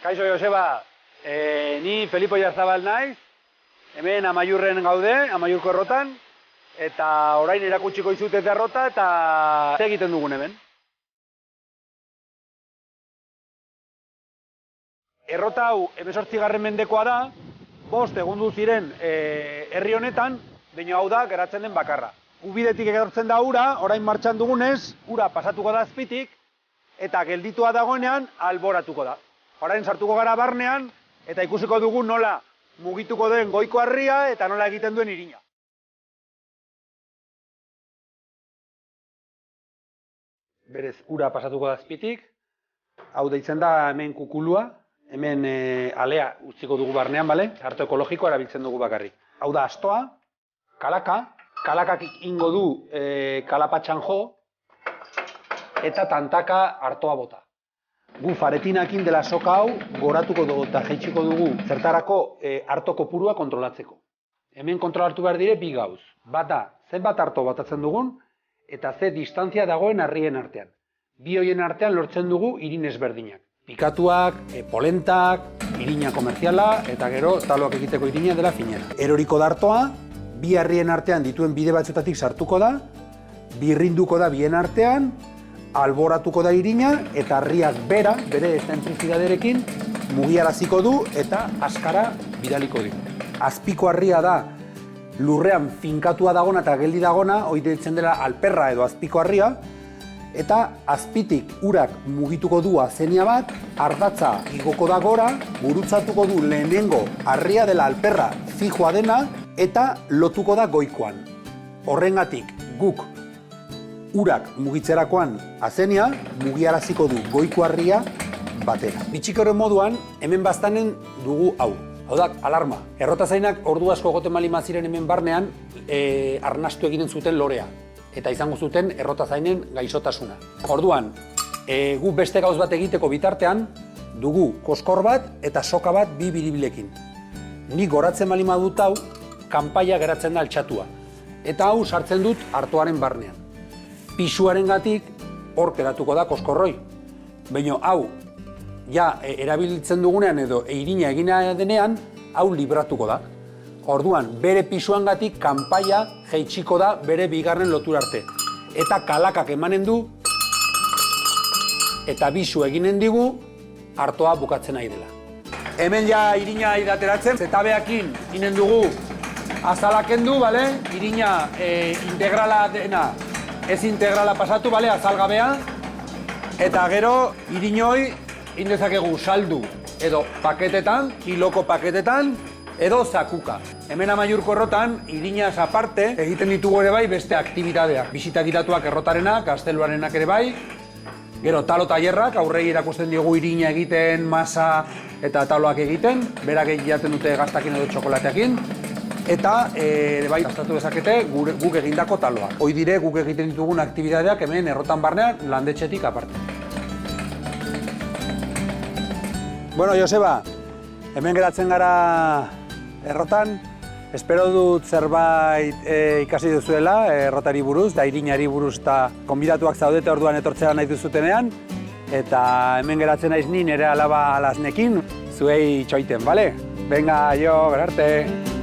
Kaixo Joseba, ni Felipe Oyarzabal naiz, hemen Amaiurren gaude, Amaiurko errotan, eta orain erakutsiko dizute errota eta zer egiten dugun hemen. Errota hau 18. mendekoa da, 5 egundu ziren herri honetan, baina hau da geratzen den bakarra. Ubidetik etortzen da ura, orain martxan dugunez, ura pasatuko da azpitik, eta gelditua dagoenean alboratuko da. Orain sartuko gara barnean, eta ikusiko dugu nola mugituko den goiko harria eta nola egiten duen irina. Berez, ura pasatuko da azpitik, hau deitzen da hemen kukulua, hemen alea utziko dugu barnean, bale? Arto ekologikoa erabiltzen dugu bakarrik. Hau da astoa, kalakak ingo du kalapatxan jo, eta tantaka artoa bota. Gu faretinakin dela soka hau goratuko dugu eta jaitsiko dugu zertarako arto kopurua kontrolatzeko. Hemen kontrolatu behar dire bi gauz. Bat da, zenbat arto botatzen dugun, eta ze distantzia dagoen harrien artean. Bi hoien artean lortzen dugu irin ezberdinak. Pikatuak, polentak, irina komerziala, eta gero taloak egiteko irina dela finera. Eroriko da artoa, bi harrien artean dituen bide batzutatik sartuko da, birrinduko da bien artean, alboratuko da irina, eta harriak bere zentrifugaderekin mugiaraziko du eta askara bidaliko du. Azpiko harria da lurrean finkatua dagona eta geldi dagona, hori deitzen dela alperra edo azpiko harria, eta azpitik urak mugituko du azenia bat, ardatza igoko da gora, gurutzatuko du lehenengo harria dela alperra fijoa dena, eta lotuko da goikoan. Horrengatik guk urak mugitzerakoan azenia, mugiaraziko du goiko harria batera. Bitxikero moduan, hemen baztanen dugu hau. Hau da, alarma. Errotazainak ordu asko egoten baldin baziren hemen barnean, arnastu egiten zuten lorea. Eta izango zuten errotazainen gaixotasuna. Orduan, gu beste gauz bat egiteko bitartean, dugu koskor bat eta soka bat bi biribilekin. Nik goratzen baldin badut hau, kanpaia geratzen da altxatua. Eta hau sartzen dut artoaren barnean. Pisuaren gatik hor geratuko da koskorroi. Baina hau, ja erabiltzen dugunean edo irina egina denean, hau libratuko da. Orduan, bere pisuan gatik kanpaia jaitsiko da bere bigarren lotura arte. Eta kalakak emanen du, eta bisu eginen digu, artoa bukatzen nahi dela. Hemen ja irina idateratzen, zetabeakin inen dugu azalaken du, irina integrala dena, ez integrala pasatu, azalgabea, eta gero irinoi indezakegu saldu edo paketetan, kiloko paketetan, edo zakuka. Hemen Amaiurko errotan, irinaz aparte, egiten ditugu ere bai beste aktibitateak. Bisita gidatuak errotarenak, gazteluarenak ere bai, gero talo tailerrak, aurrei erakusten diogu irina egiten, masa eta taloak egiten, berak jaten dute gaztakin edo txokolateakin, eta bai gastatu dezakete guk egindako taloak. Hoi dire guk egiten ditugun aktibitateak hemen errotan barnean landetxetik aparte. Bueno, Joseba, hemen geratzen gara errotan. Espero dut zerbait ikasi duzuela errotari buruz, da irinari buruz eta konbidatuak zaudete orduan etortzea nahi duzutenean. Eta hemen geratzen naiz ni nire alaba alaznekin, zuei txoiten, bale? Venga, jo, gerarte!